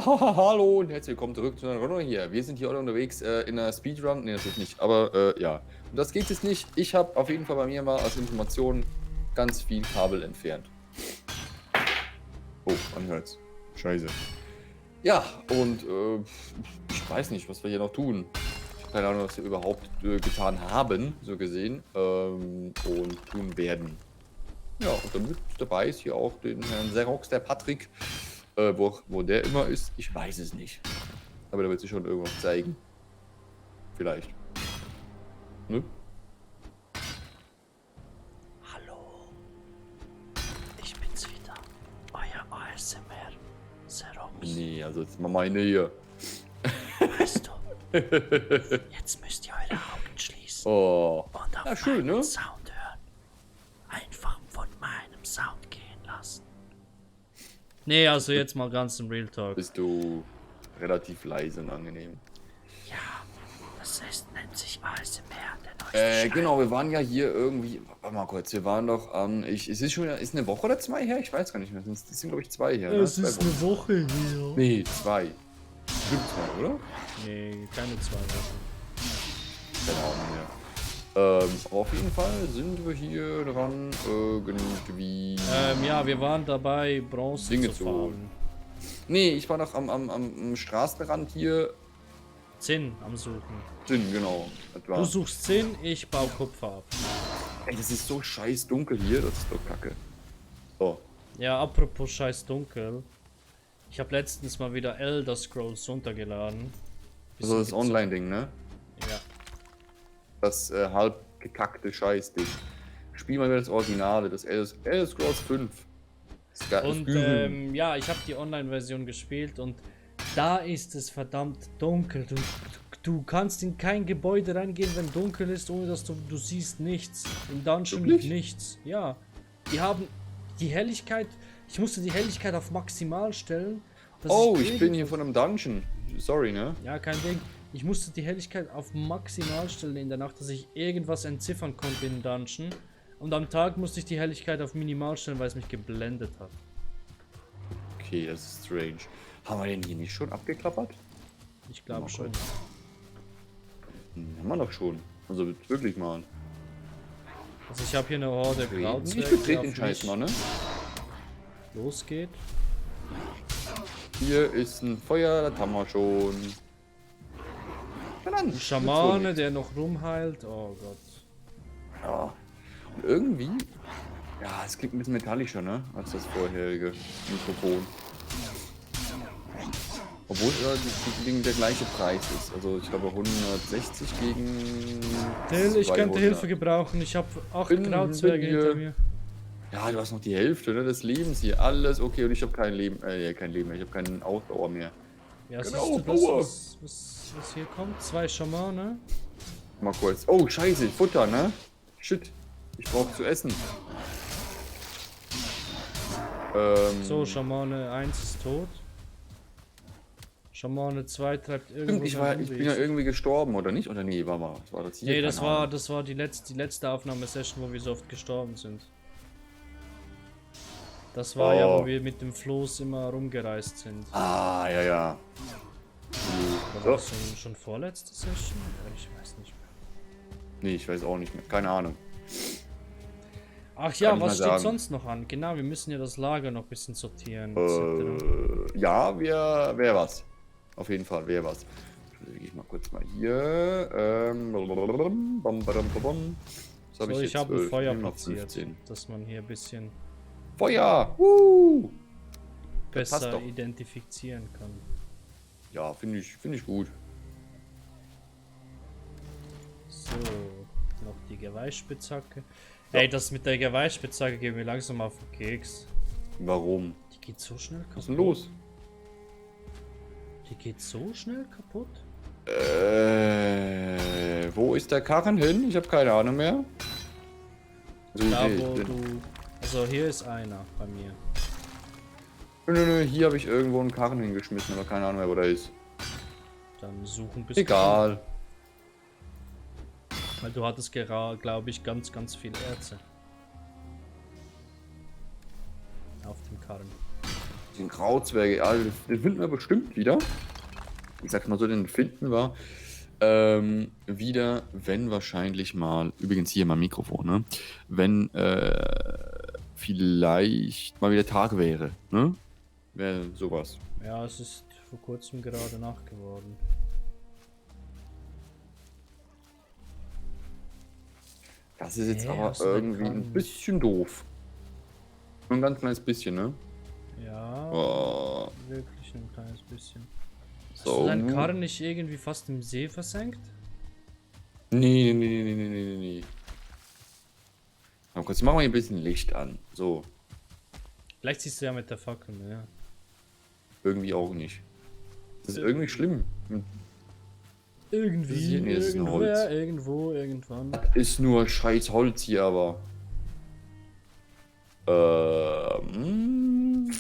Hallo und herzlich willkommen zurück zu einer Runde hier. Wir sind hier alle unterwegs in einer Speedrun. Ne, natürlich nicht, aber ja. Und das geht jetzt nicht. Ich habe auf jeden Fall bei mir mal als Information ganz viel Kabel entfernt. Oh, man hört's. Scheiße. Ja, und ich weiß nicht, was wir hier noch tun. Ich habe keine Ahnung, was wir überhaupt getan haben, so gesehen, und tun werden. Ja, und dann mit dabei ist hier auch den Herrn Xerox, der Patrick. Wo der immer ist, ich weiß es nicht. Aber der wird sich schon irgendwas zeigen. Vielleicht. Ne? Hallo, ich bin's wieder, euer ASMR Xerox. Nee, also jetzt mal meine hier. Weißt du, jetzt müsst ihr eure Augen schließen Oh. und auf Ja, schön, meinen ne? Sound hören. Einfach von meinem Sound gehen lassen. Nee, also jetzt mal ganz im Real Talk. Bist du relativ leise und angenehm. Ja, das nennt sich ASMR, der neueste Scheiß. Genau, wir waren ja hier irgendwie. Warte mal kurz, wir waren doch an. Es ist schon ist eine Woche oder zwei her? Ich weiß gar nicht mehr. Das sind, glaube ich, zwei her. Ne? Es ist eine Woche hier. Nee, zwei. Stimmt zwei, oder? Nee, keine 2 Wochen. Keine Ahnung mehr. Auf jeden Fall sind wir hier dran, irgendwie. Ja, wir waren dabei, Bronze Dinge zu zu farmen. holen. Nee, ich war noch am Straßenrand hier. Zinn am Suchen. Drin, genau. Etwa. Du suchst Zinn, ich baue Kupfer ab. Ey, das ist so scheiß dunkel hier, das ist doch kacke. So. Ja, apropos scheiß dunkel. Ich habe letztens mal wieder Elder Scrolls runtergeladen. Also das Online-Ding, ne? Ja. Das halb gekackte Scheiß-Ding. Spiel mal wieder das Originale, das Elder Scrolls 5. Und ja, ich habe die Online-Version gespielt und da ist es verdammt dunkel. Du kannst in kein Gebäude reingehen, wenn dunkel ist, ohne dass du siehst nichts. Im Dungeon Wirklich? nichts. Ja. Die haben die Helligkeit. Ich musste die Helligkeit auf maximal stellen. dass Oh, ich bin hier von einem Dungeon. Sorry, ne? Ja, kein Ding. Ich musste die Helligkeit auf maximal stellen in der Nacht, dass ich irgendwas entziffern konnte im Dungeon. Und am Tag musste ich die Helligkeit auf minimal stellen, weil es mich geblendet hat. Okay, das ist strange. Haben wir den hier nicht schon abgeklappert? Ich glaube Mal schon. kurz. Haben wir doch schon. Also wirklich mal. Also ich habe hier eine Horde Ich Krautzwerge, betrete die den auf Scheiß mich mal, ne? losgeht. Hier ist ein Feuer, das haben wir schon. Ja, dann, Ein Schamane, der noch rumheilt. Oh Gott. Ja. Und irgendwie. Ja, es klingt ein bisschen metallischer, ne? Als das vorherige Mikrofon. Obwohl der gleiche Preis ist. Also ich glaube 160 gegen. Till, ich könnte 200. Hilfe gebrauchen. Ich habe 8 Bin Krautzwerge hier. hinter mir. Ja, du hast noch die Hälfte, ne, des Lebens hier. Alles okay und ich habe kein Leben. Kein Leben mehr. Ich habe keinen Ausdauer mehr. Ja, Genau, siehst du das, Power. was hier kommt? 2 Schamane. Mal kurz. Oh, scheiße, Futter, ne? Shit. Ich brauche zu essen. So, Schamane 1 ist tot. Schamane 2 treibt irgendwo. Stimmt, ich bin ja irgendwie gestorben, oder nicht? Oder nee, war mal. Was war das hier? Nee, das Keine war, Ahnung. das war die letzte Aufnahmesession, wo wir so oft gestorben sind. Das war ja, wo wir mit dem Floß immer rumgereist sind. Ah, ja, ja. War So. das schon vorletzte Session? Ich weiß nicht mehr. Nee, ich weiß auch nicht mehr. Keine Ahnung. Ach ja, Kann ich was mal steht sagen. sonst noch an? Genau, wir müssen ja das Lager noch ein bisschen sortieren. etc. Ja, wer was. Auf jeden Fall, wer was. Gehe ich mal kurz mal hier. Was So, ich habe ein 12? Feuer Nehmen wir platziert, 15. dass man hier ein bisschen Feuer! Das passt besser doch. identifizieren kann. Ja, finde ich gut. So, noch die Geweihspitzhacke. Ey, das mit der Geweihspitzhacke geht mir langsam auf den Keks. Warum? Die geht so schnell kaputt. Was ist denn los? Die geht so schnell kaputt? Wo ist der Karren hin? Ich habe keine Ahnung mehr. Also, Da nee, wo du... Also hier ist einer bei mir. nö, hier habe ich irgendwo einen Karren hingeschmissen, aber keine Ahnung mehr, wo der ist. Dann suchen bis... Egal. Weil du hattest gerade, glaube ich, ganz viele Erze. Auf dem Karren. Den Grauzwerge, ja, den finden wir bestimmt wieder. Ich sag mal so, den finden wir wieder, wenn wahrscheinlich mal, übrigens hier mein Mikrofon, ne? Wenn vielleicht mal wieder Tag wäre, ne? Wäre sowas. Ja, es ist vor kurzem gerade Nacht geworden. Das ist jetzt aber hast du irgendwie denn ein bisschen doof. Nur ein ganz kleines bisschen, ne? Ja, Oh, wirklich ein kleines bisschen. Hast so. du deinen Karren nicht irgendwie fast im See versenkt? Nee. Aber kurz, machen wir hier ein bisschen Licht an. So, Vielleicht siehst du ja mit der Fackel, ja. irgendwie auch nicht. Das ist irgendwie schlimm. Irgendwie, hier? Nee, das ist ein irgendwer, Holz. irgendwo, irgendwann. Ist nur scheiß Holz hier, aber. Ähm.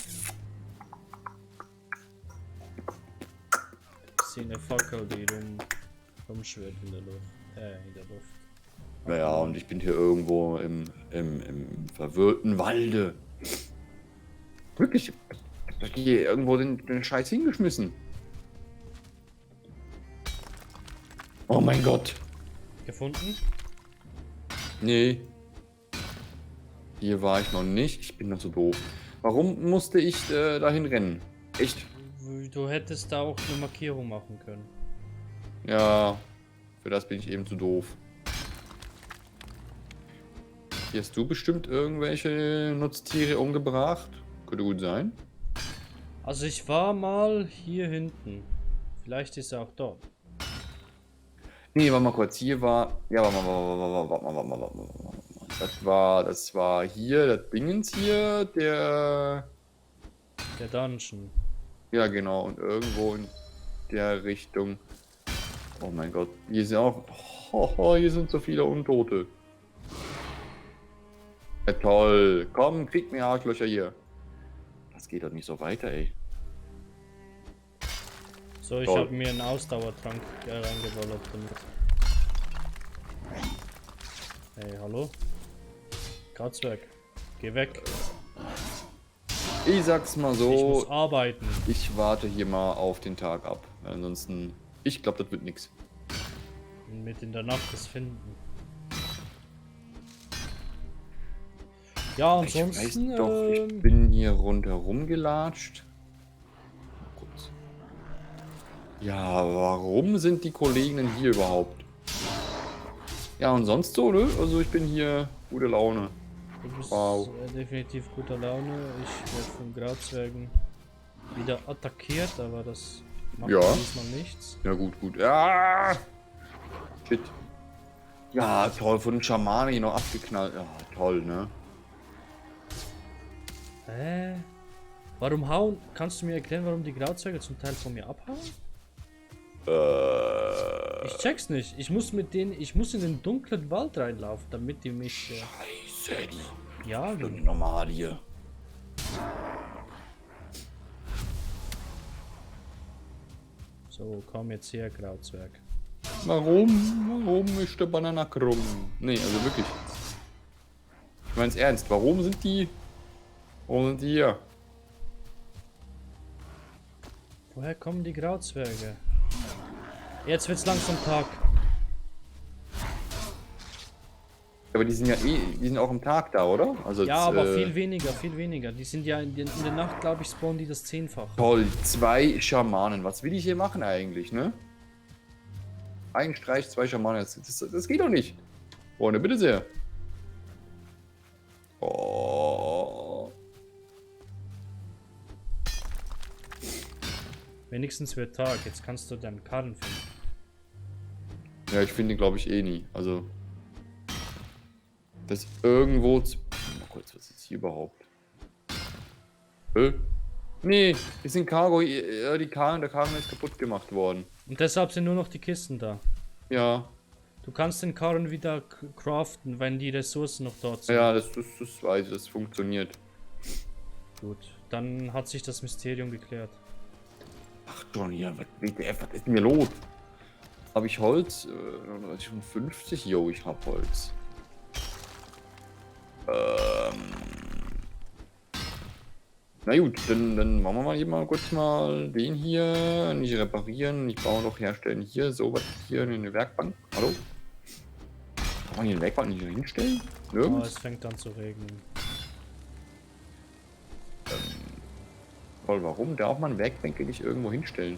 Ich sehe eine Fackel, die rumschwirrt in der Luft. In der Luft. Naja, und ich bin hier irgendwo im verwirrten Walde. Wirklich, ich hab hier irgendwo den Scheiß hingeschmissen. Oh mein Gott. Gefunden? Nee. Hier war ich noch nicht. Ich bin noch so doof. Warum musste ich dahin rennen? Echt? Du hättest da auch eine Markierung machen können. Ja. Für das bin ich eben zu doof. Hier hast du bestimmt irgendwelche Nutztiere umgebracht. Könnte gut sein. Also ich war mal hier hinten. Vielleicht ist er auch dort. Nee, warte mal kurz. Hier war. Ja, warte mal. Das war hier, das Dingens hier, der. Der Dungeon. Ja, genau. Und irgendwo in der Richtung. Oh mein Gott. Hier sind auch. Oh, hier sind so viele Untote. Ja, toll. Komm, krieg mir Arschlöcher hier. Das geht doch nicht so weiter, ey. So, ich Toll. habe mir einen Ausdauertrank reingeballert damit. Hey, hallo? Grauzwerg, geh weg. Ich sag's mal Ich muss so. arbeiten. Ich warte hier mal auf den Tag ab. Ansonsten. Ich glaube, das wird nix. Und mit in der Nacht das finden. Ja, Ich weiß ansonsten. doch, ich bin hier rundherum gelatscht. Kurz. Ja, warum sind die Kollegen denn hier überhaupt? Ja, und sonst so, ne? Also ich bin hier gute Laune. Du bist Wow. definitiv guter Laune. Ich werde von Grauzwergen wieder attackiert, aber das macht Ja. diesmal nichts. Ja, gut. Ja! Shit. Ja, toll, von den Schamanen hier noch abgeknallt. Ja, toll, ne? Hä? Warum hauen? Kannst du mir erklären, warum die Grauzwerge zum Teil von mir abhauen? Ich check's nicht. Ich muss in den dunklen Wald reinlaufen, damit die mich Scheiße, die jagen. sind normal hier. So, komm jetzt her, Grauzwerg. Warum ist der Banana krumm? Nee, also wirklich. Ich mein's ernst, warum sind die hier? Woher kommen die Grauzwerge? Jetzt wird's langsam Tag. Aber die sind ja die sind auch am Tag da, oder? Also Ja, jetzt, aber viel weniger. Die sind ja in der Nacht, glaube ich, spawnen die das 10-fach. Toll, 2 Schamanen. Was will ich hier machen eigentlich, ne? Ein Streich, 2 Schamanen. Das geht doch nicht. Freunde, bitte sehr. Oh. Wenigstens wird Tag. Jetzt kannst du deinen Karren finden. Ja, ich finde ihn, glaube ich, eh nie. Also. Das irgendwo. Mal kurz, was ist hier überhaupt? Nee, die sind Cargo. Der Karren ist kaputt gemacht worden. Und deshalb sind nur noch die Kisten da. Ja. Du kannst den Karren wieder craften, wenn die Ressourcen noch dort sind. Ja, das weiß ich, das funktioniert. Gut, dann hat sich das Mysterium geklärt. Ach Johnny, ja, was ist denn hier los? Habe ich Holz? 50? Jo, ich hab Holz. Na gut, dann machen wir mal hier mal kurz mal den hier nicht reparieren. Ich baue noch herstellen hier. So was hier eine Werkbank. Hallo? Kann man hier eine Werkbank nicht hinstellen? Oh, Nirgends? es fängt an zu regnen. Toll, warum? Darf man Werkbänke nicht irgendwo hinstellen?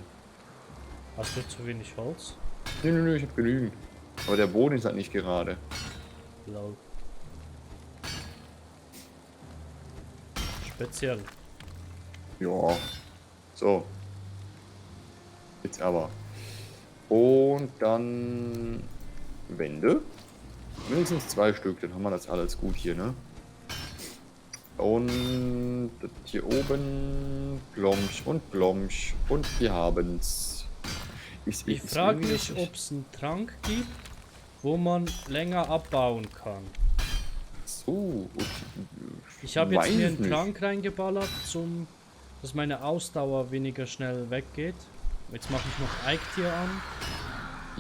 Hast du zu wenig Holz? Nö, ich hab genügend. Aber der Boden ist halt nicht gerade. Lol. Speziell. Ja. So. Jetzt aber. Und dann Wände. Mindestens 2 Stück, dann haben wir das alles gut hier, ne? Und das hier oben Glomsch und Glomsch und wir haben's. Ich frage mich, ob es einen Trank gibt, wo man länger abbauen kann. So, okay. Ich habe jetzt Weiß mir einen nicht. Trank reingeballert, dass meine Ausdauer weniger schnell weggeht. Jetzt mache ich noch Eichtier an,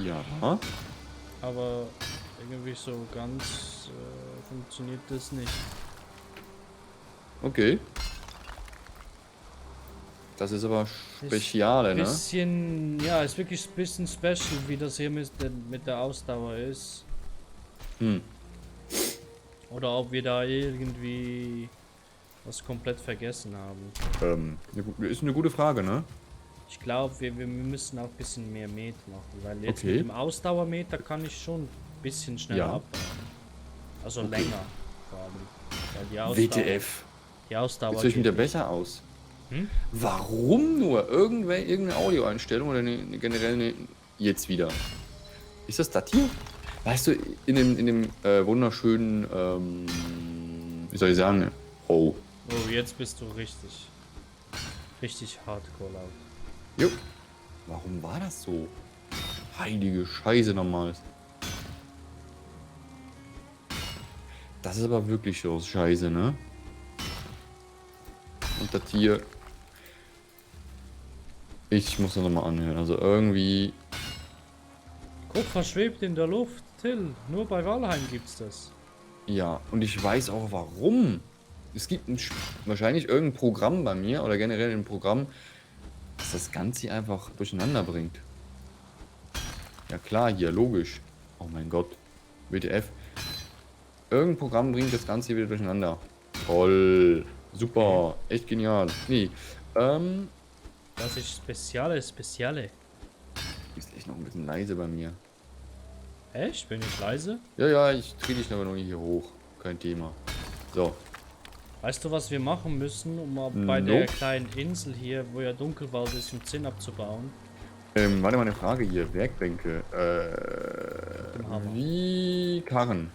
Ja. aber irgendwie so ganz funktioniert das nicht. Okay. Das ist aber Speziale, ne? Bisschen, ja, ist wirklich ein bisschen special, wie das hier mit der Ausdauer ist. Hm. Oder ob wir da irgendwie was komplett vergessen haben. Ist eine gute Frage, ne? Ich glaube, wir müssen auch ein bisschen mehr Met machen, weil jetzt Okay. mit dem Ausdauermeter kann ich schon ein bisschen schneller Ja. abbauen. Also Okay. länger vor allem. Weil die Ausdauer, WTF. Die Ausdauer Jetzt sieht geht wieder nicht. besser aus. Hm? Warum nur? Irgendeine Audioeinstellung oder generell jetzt wieder? Ist das hier? Weißt du, in dem wunderschönen, wie soll ich sagen? Oh. Oh, jetzt bist du richtig hardcore laut. Jo. Warum war das so? Heilige Scheiße nochmal. Das ist aber wirklich so scheiße, ne? Und das hier. Ich muss das nochmal anhören. Also irgendwie. Kupfer schwebt in der Luft, Till. Nur bei Valheim gibt's das. Ja, und ich weiß auch warum. Es gibt wahrscheinlich irgendein Programm bei mir oder generell ein Programm, das das Ganze hier einfach durcheinander bringt. Ja klar, hier, logisch. Oh mein Gott. WTF. Irgendein Programm bringt das Ganze hier wieder durcheinander. Toll. Super. Echt genial. Nee. Das ist Speziale. Ist echt noch ein bisschen leise bei mir. Echt? Bin ich leise? Ja, ich drehe dich aber nur hier hoch. Kein Thema. So. Weißt du, was wir machen müssen, um mal bei der kleinen Insel hier, wo ja Dunkelwald ist, um Zinn abzubauen? Warte mal, eine Frage hier. Werkbänke. dem Hammer. Wie Karren.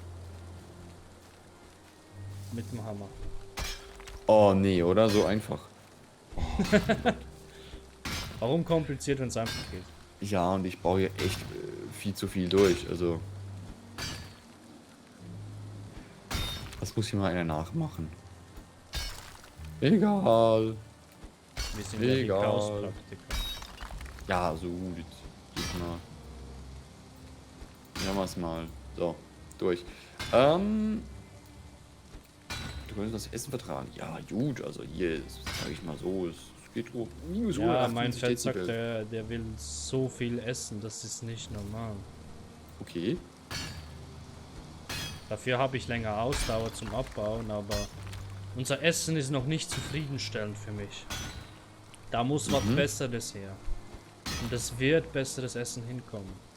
Mit dem Hammer. Oh nee, oder? So einfach. Warum kompliziert, wenn es einfach geht? Ja, und ich baue hier echt viel zu viel durch. Also. Das muss hier mal einer nachmachen. Egal. Wir sind ja die Egal. Chaospraktiker. Ja, so gut. Jetzt mal. Ja, mach's mal. So, durch. Du könntest das Essen vertragen. Ja, gut, also hier, sag ich mal so, es geht hoch. Minus Ja, 158 mein Fett sagt, Dezibel. der will so viel essen, das ist nicht normal. Okay. Dafür habe ich länger Ausdauer zum Abbauen, aber unser Essen ist noch nicht zufriedenstellend für mich. Da muss was Besseres her. Und es wird besseres Essen hinkommen.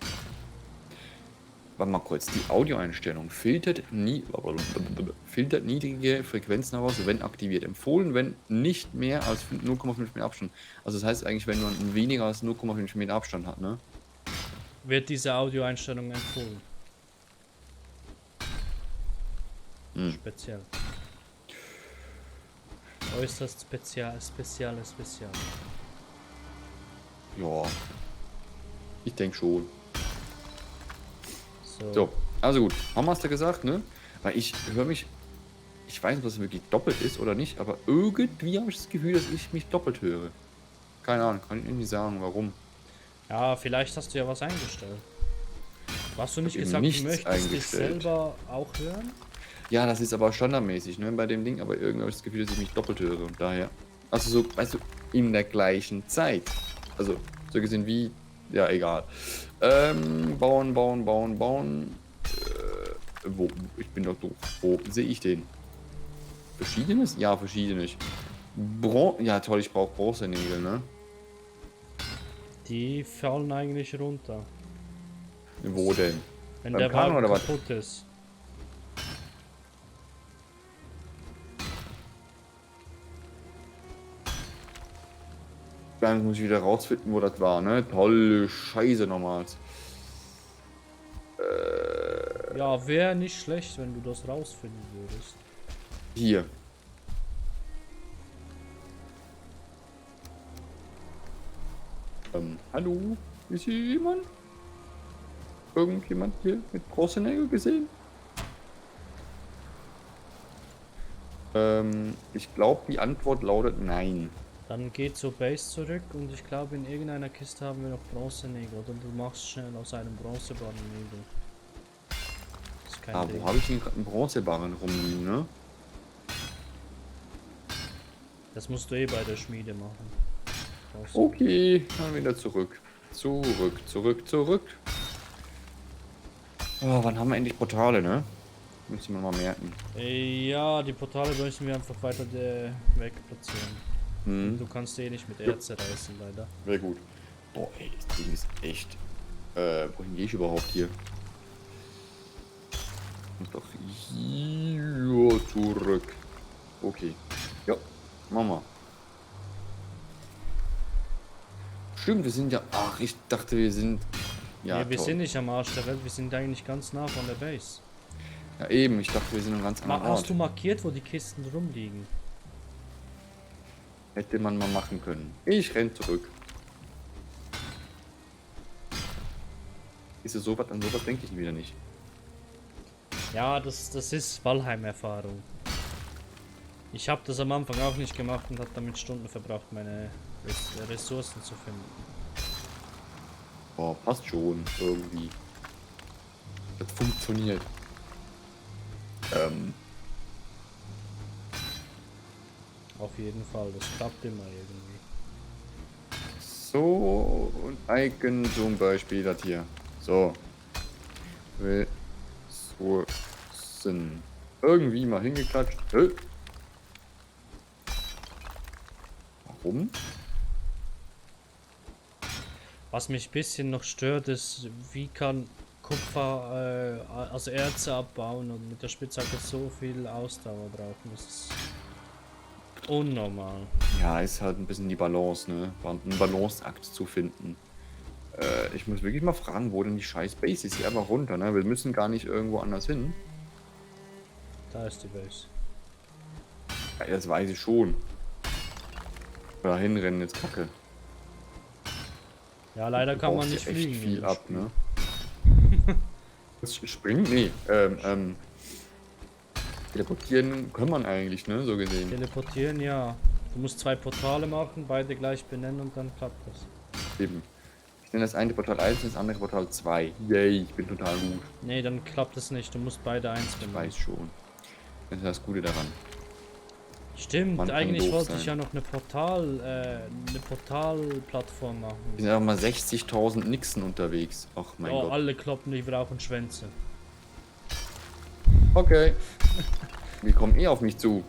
Warte mal kurz, die Audioeinstellung filtert niedrige Frequenzen heraus, wenn aktiviert. Empfohlen, wenn nicht mehr als 0,5 Meter Abstand. Also das heißt eigentlich, wenn man weniger als 0,5 Meter Abstand hat, ne? Wird diese Audioeinstellung empfohlen? Speziell. Äußerst spezial. Ja. Ich denke schon. So. So, also gut. Haben wir es da gesagt, ne? Weil ich höre mich. Ich weiß nicht, ob das wirklich doppelt ist oder nicht, aber irgendwie habe ich das Gefühl, dass ich mich doppelt höre. Keine Ahnung, kann ich nicht sagen, warum. Ja, vielleicht hast du ja was eingestellt. Hast du nicht Ich hab gesagt, nichts du möchtest dich eingestellt. selber auch hören? Ja, das ist aber standardmäßig, ne, bei dem Ding, aber irgendwie habe ich das Gefühl, dass ich mich doppelt höre und daher. Also so, weißt du, in der gleichen Zeit. Also, so gesehen wie, ja, egal. Bauen. Wo? Ich bin doch doof. Wo sehe ich den? Verschiedenes? Ja, verschiedenes. Ja, toll, ich brauche Bronzenägel, ne? Die fallen eigentlich runter. Wo denn? Wenn Beim der Kanu Wagen oder was? kaputt ist. Dann muss ich wieder rausfinden, wo das war, ne? Tolle Scheiße nochmals. Ja, wäre nicht schlecht, wenn du das rausfinden würdest. Hier. Hallo? Ist hier jemand? Irgendjemand hier mit Bronzenägel gesehen? Ich glaube, die Antwort lautet nein. Dann geh zur Base zurück und ich glaube in irgendeiner Kiste haben wir noch Bronzenägel. Oder du machst schnell aus einem Bronzebarren Nägel. Das ist kein Ah, Ding. wo habe ich denn gerade einen Bronzebarren rumliegen, ne? Das musst du eh bei der Schmiede machen. Okay, dann wieder zurück. Zurück. Oh, wann haben wir endlich Portale, ne? Müssen wir mal merken. Ja, die Portale müssen wir einfach weiter weg platzieren. Du kannst eh nicht mit Erze reißen, leider. Sehr gut. Boah, ey, das Ding ist echt. Wohin gehe ich überhaupt hier? Ich muss doch hier zurück. Okay. Ja, machen wir. Stimmt, wir sind ja. Ach, ich dachte, wir sind. Ja, Ja, wir toll. sind nicht am Arsch der Welt, wir sind eigentlich ganz nah von der Base. Ja, eben, ich dachte, wir sind am ganz anderen Hast Ort. du markiert, wo die Kisten rumliegen? Hätte man mal machen können. Ich renn zurück. Ist es sowas, an sowas denke ich wieder nicht. Ja, das ist Valheim-Erfahrung. Ich habe das am Anfang auch nicht gemacht und habe damit Stunden verbracht, meine Ressourcen zu finden. Boah, passt schon, irgendwie. Das funktioniert. Auf jeden Fall, das klappt immer irgendwie. So, und Icon zum Beispiel das hier. So. Ressourcen. Irgendwie mal hingeklatscht. Warum? Was mich ein bisschen noch stört, ist, wie kann Kupfer, also Erze abbauen und mit der Spitzhacke so viel Ausdauer brauchen. Das ist unnormal. Ja, ist halt ein bisschen die Balance, ne? Einen Balanceakt zu finden. Ich muss wirklich mal fragen, wo denn die scheiß Base ist. Hier einfach runter, ne? Wir müssen gar nicht irgendwo anders hin. Da ist die Base. Ja, das weiß ich schon. Da hinrennen jetzt Kacke. Ja, leider Du kann man brauchst nicht ja fliegen. echt in viel dem ab, Spiel. ne? Das Springen? Nee. Teleportieren kann man eigentlich, ne? So gesehen. Teleportieren, ja. Du musst 2 Portale machen, beide gleich benennen und dann klappt das. Eben. Ich nenne das eine Portal 1 und das andere Portal 2. Yay, ich bin total gut. Nee, dann klappt es nicht. Du musst beide eins Ich benennen. weiß schon. Das ist das Gute daran. Stimmt, Man kann eigentlich doof wollte ich sein. ja noch eine Portalplattform machen. Wir sind einfach mal 60.000 Nixen unterwegs. Ach mein Oh, Gott. alle kloppen, die brauchen Schwänze. Okay. Wir kommen eh auf mich zu.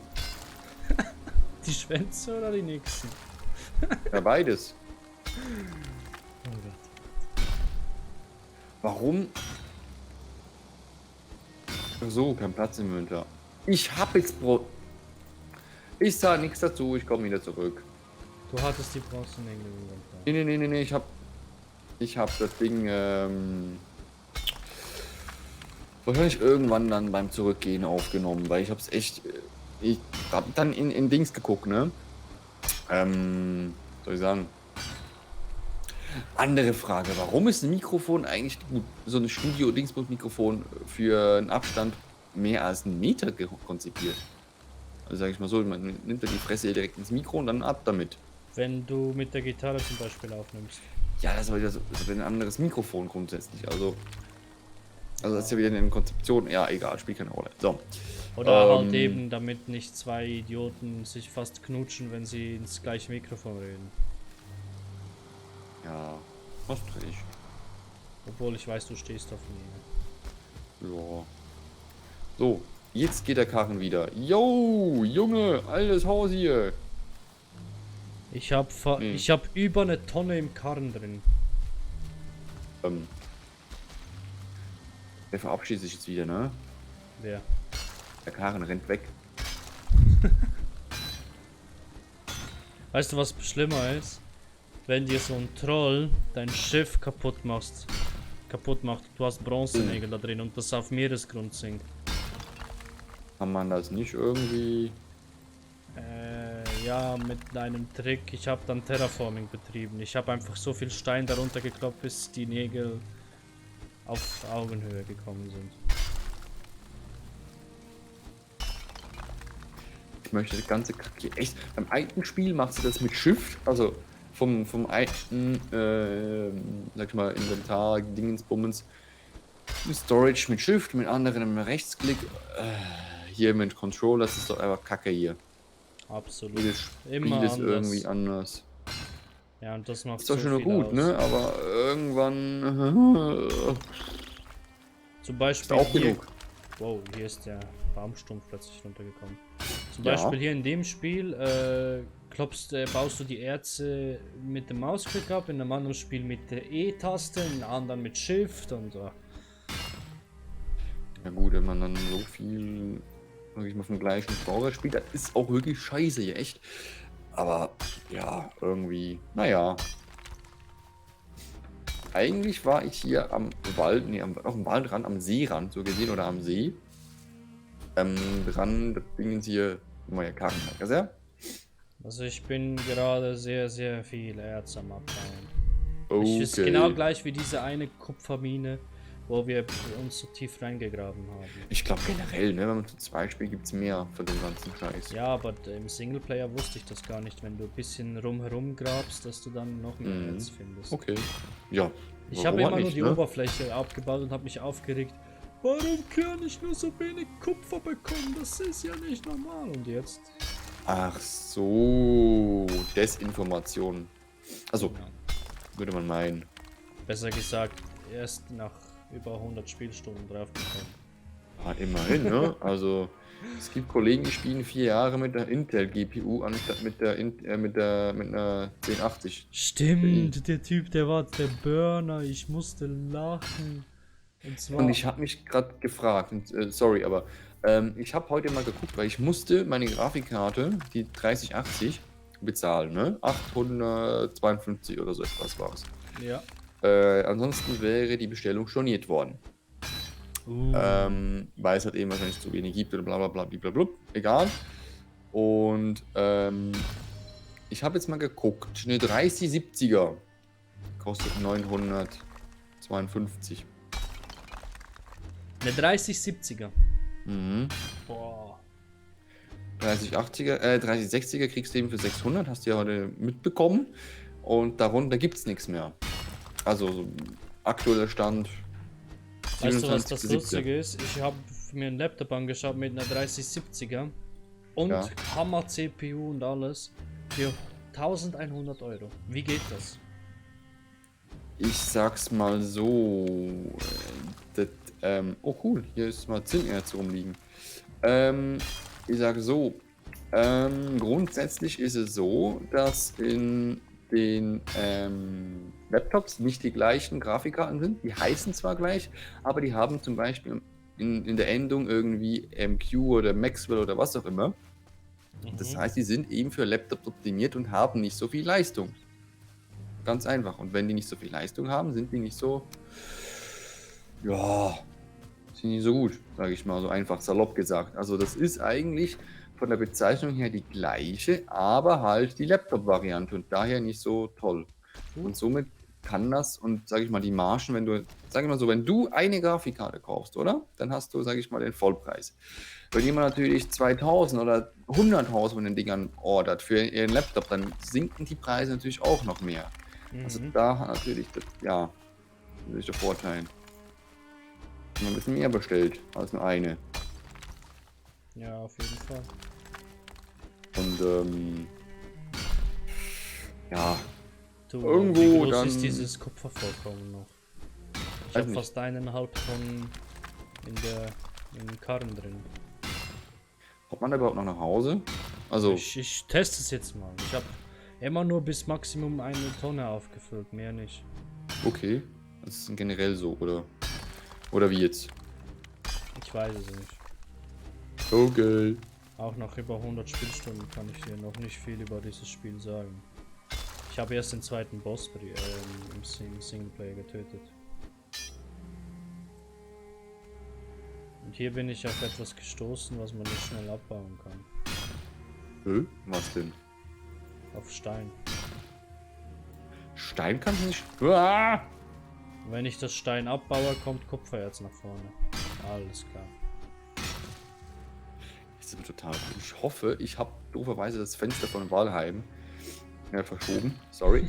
Die Schwänze oder die Nixen? Ja, beides. Oh Gott. Warum? Ach so, kein Platz im Inventar. Ich hab jetzt Brot. Ich sah nichts dazu, ich komme wieder zurück. Du hattest die Bronzenägel im Inventar. Nee, ich hab das Ding, wahrscheinlich irgendwann dann beim Zurückgehen aufgenommen, weil ich hab's echt, ich hab dann in Dings geguckt, ne? Soll ich sagen? Andere Frage, warum ist ein Mikrofon eigentlich gut, so ein Studio-Dingsbus-Mikrofon für einen Abstand mehr als einen Meter konzipiert? Also sage ich mal so, man nimmt ja die Fresse direkt ins Mikro und dann ab damit. Wenn du mit der Gitarre zum Beispiel aufnimmst. Ja, das war ja so, das ist ein anderes Mikrofon grundsätzlich. Also Also das ist ja wieder eine Konzeption. Ja, egal, spielt keine Rolle. So. Oder halt eben, damit nicht zwei Idioten sich fast knutschen, wenn sie ins gleiche Mikrofon reden. Ja, hast recht. Obwohl ich weiß, du stehst auf mir. Ja. So, jetzt geht der Karren wieder. Yo, Junge, altes Haus hier. Ich hab über eine Tonne im Karren drin. Der verabschiedet sich jetzt wieder, ne? Wer? Der Karren rennt weg. Weißt du, was schlimmer ist? Wenn dir so ein Troll dein Schiff kaputt macht. Du hast Bronzenägel da drin und das auf Meeresgrund sinkt. Kann man das nicht irgendwie... Ja, mit einem Trick. Ich habe dann Terraforming betrieben. Ich habe einfach so viel Stein darunter geklopft, bis die Nägel auf Augenhöhe gekommen sind. Ich möchte das ganze Kack hier echt... Beim alten Spiel machst du das mit Shift, also vom alten, sag ich mal, Inventar, Dingensbummens, Storage mit Shift, mit anderen mit Rechtsklick. Hier mit Controller, das ist doch einfach Kacke hier. Absolut. Jedes Spiel Immer ist anders. irgendwie anders. Ja, und das macht Ist doch so schon noch viel gut, aus. ne? Aber irgendwann... Zum Beispiel auch hier, genug. wow, hier ist der Baumstumpf plötzlich runtergekommen. Zum Ja. Beispiel hier in dem Spiel baust du die Erze mit dem Mausklick ab, in einem anderen Spiel mit der E-Taste, in einem anderen mit Shift und so. Ja gut, wenn man dann so viel, sag ich mal, vom gleichen Genre spielt, das ist auch wirklich scheiße hier, echt. Aber ja, irgendwie, naja. Eigentlich war ich hier am Wald, nee, auf dem Waldrand, am Seerand so gesehen, oder am See. Dran, das Ding ist hier, neue Karten, ja? Also ich bin gerade sehr, sehr viel Erz am Abbauen. Okay. Es ist genau gleich wie diese eine Kupfermine, wo wir uns so tief reingegraben haben. Ich glaube generell, ne, wenn man zu zweit spielt, gibt es mehr von dem ganzen Scheiß. Ja, aber im Singleplayer wusste ich das gar nicht, wenn du ein bisschen rumherum grabst, dass du dann noch mehr Erz findest. Okay. Ja. Ich habe warum immer nur nicht, die ne? Oberfläche abgebaut und habe mich aufgeregt. Warum kann ich nur so wenig Kupfer bekommen? Das ist ja nicht normal. Und jetzt? Ach so, Desinformation. Also, Ja. würde man meinen. Besser gesagt, erst nach über 100 Spielstunden draufgekommen. Ja, immerhin, ne? Also, es gibt Kollegen, die spielen 4 Jahre mit der Intel GPU anstatt mit einer 1080. Stimmt, der Typ, der war der Burner. Ich musste lachen. Und zwar. Und ich habe mich gerade gefragt, und, sorry, aber ich habe heute mal geguckt, weil ich musste meine Grafikkarte, die 3080, bezahlen, ne? 852 oder so etwas war es. Ja. Ansonsten wäre die Bestellung storniert worden. Weil es halt eben wahrscheinlich zu wenig gibt oder bla bla bla blablabla. Egal. Und ich habe jetzt mal geguckt. Eine 3070er kostet 952. Eine 3070er. Mhm. Boah. 3060er kriegst du eben für 600, hast du ja heute mitbekommen. Und darunter gibt es nichts mehr. Also so aktueller Stand. Weißt du, was das 27.07.. Lustige ist? Ich habe mir einen Laptop angeschaut mit einer 3070er und Ja. Hammer CPU und alles für 1100 Euro. Wie geht das? Ich sag's mal so. Oh cool, hier ist mal Zinnerz rumliegen. Ich sage so. Grundsätzlich ist es so, dass in den Laptops nicht die gleichen Grafikkarten sind. Die heißen zwar gleich, aber die haben zum Beispiel in der Endung irgendwie MQ oder Maxwell oder was auch immer. Das heißt, die sind eben für Laptops optimiert und haben nicht so viel Leistung. Ganz einfach. Und wenn die nicht so viel Leistung haben, sind die nicht so, ja, sind nicht so gut, sage ich mal, so einfach salopp gesagt. Also das ist eigentlich von der Bezeichnung her die gleiche, aber halt die Laptop-Variante und daher nicht so toll. Und somit kann das und, sage ich mal, die Margen, wenn du, sage ich mal so, wenn du eine Grafikkarte kaufst, oder? Dann hast du, sage ich mal, den Vollpreis. Wenn jemand natürlich 2000 oder 100.000 von den Dingern ordert für ihren Laptop, dann sinken die Preise natürlich auch noch mehr. Also da hat natürlich, das, ja, natürlich der Vorteil. Ein bisschen mehr bestellt als nur eine. Ja, auf jeden Fall. Und ja, Du, irgendwo wie groß dann ist dieses Kupfervorkommen noch? Ich Weiß habe nicht. fast 1,5 Tonnen in den Karren drin. kommt man da überhaupt noch nach Hause? Also, Ich teste es jetzt mal. Ich habe immer nur bis Maximum 1 Tonne aufgefüllt, mehr nicht. okay. Das ist generell so, oder? Oder wie jetzt? Ich weiß es nicht. Okay. Auch nach über 100 Spielstunden kann ich dir noch nicht viel über dieses Spiel sagen. Ich habe erst den zweiten Boss im Singleplayer getötet. Und hier bin ich auf etwas gestoßen, was man nicht schnell abbauen kann. Was denn? Auf Stein. Stein kannst du nicht. Ah! Und wenn ich das Stein abbaue, kommt Kupfererz nach vorne. Alles klar. Das ist total cool. Ich hoffe, ich habe dooferweise das Fenster von Walheim verschoben. Sorry.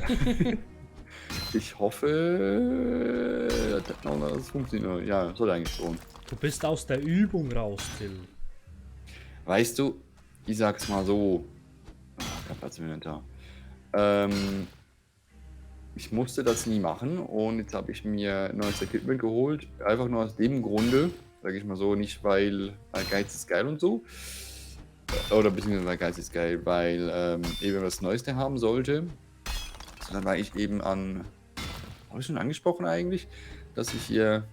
Ich hoffe, das funktioniert. Ja, soll eigentlich schon. Du bist aus der Übung raus, Till. Weißt du, ich sag's mal so. Kein Platz im Inventar. Ich musste das nie machen und jetzt habe ich mir neues Equipment geholt. Einfach nur aus dem Grunde, sage ich mal so, nicht weil Geiz ist geil und so. Oder beziehungsweise weil Geiz ist geil, weil eben das Neueste haben sollte. Sondern weil ich eben habe ich schon angesprochen eigentlich, dass ich hier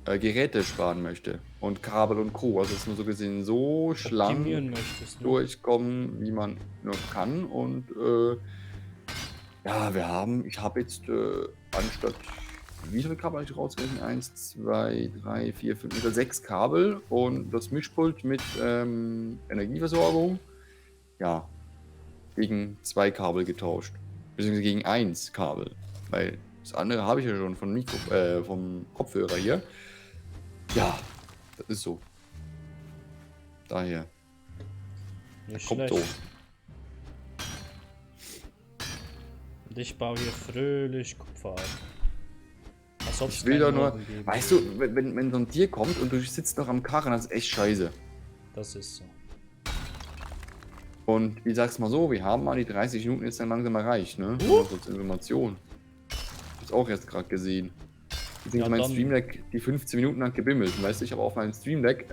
Geräte sparen möchte. Und Kabel und Co. Also es ist nur so gesehen so schlank Optimieren möchtest, ne? durchkommen, wie man nur kann. Und ja, ich habe jetzt anstatt, wie viele Kabel habe ich rausgerechnet? 1, 2, 3, 4, 5, 6 Kabel und das Mischpult mit Energieversorgung, ja, gegen 2 Kabel getauscht. Beziehungsweise gegen 1 Kabel. Weil das andere habe ich ja schon vom Kopfhörer hier. Ja, das ist so. Daher. Nicht Kommt schlecht. so. Und ich baue hier fröhlich Kupfer ab. Als ob's Ich will da keinen nur, Morgen geben weißt würde. du, wenn so ein Tier kommt und du sitzt noch am Karren, das ist echt scheiße. Das ist so. Und ich sag's mal so, wir haben mal die 30 Minuten jetzt dann langsam erreicht, ne? So als Information. Ich hab's auch erst gerade gesehen. Deswegen Ja, mein dann- Stream Deck die 15 Minuten lang gebimmelt. Und weißt du, ich habe auf meinem Stream Deck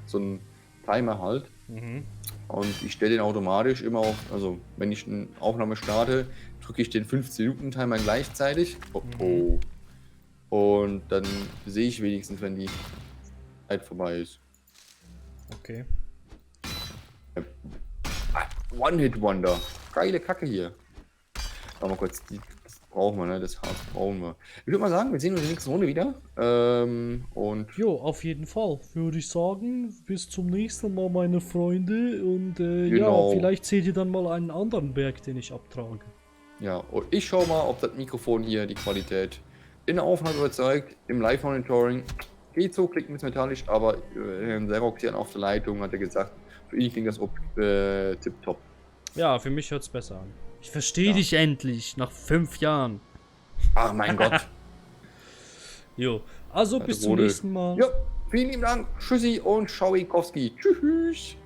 so einen Timer halt. Mhm. Und ich stelle den automatisch immer auf, also wenn ich eine Aufnahme starte, drücke ich den 15-Minuten-Timer gleichzeitig. Oh. Und dann sehe ich wenigstens, wenn die Zeit vorbei ist. Okay. One-Hit-Wonder. Geile Kacke hier. Aber kurz, das brauchen wir, ne? Das Harz brauchen wir. Ich würde mal sagen, wir sehen uns in der nächsten Runde wieder. Und Jo, auf jeden Fall. Würde ich sagen, bis zum nächsten Mal, meine Freunde. Und Genau. ja, vielleicht seht ihr dann mal einen anderen Berg, den ich abtrage. ja, und ich schau mal, ob das Mikrofon hier die Qualität in der Aufnahme überzeugt. Im Live-Monitoring geht so, klingt ein bisschen metallisch, aber Herrn Xerox hier auf der Leitung hat er gesagt, für ihn klingt das tipptopp. Ja, für mich hört es besser an. Ich verstehe dich endlich, nach 5 Jahren. Ach mein Gott. Jo, also bis zum Rode. nächsten Mal. Ja, vielen lieben Dank. Tschüssi und Schauikowski. Tschüss.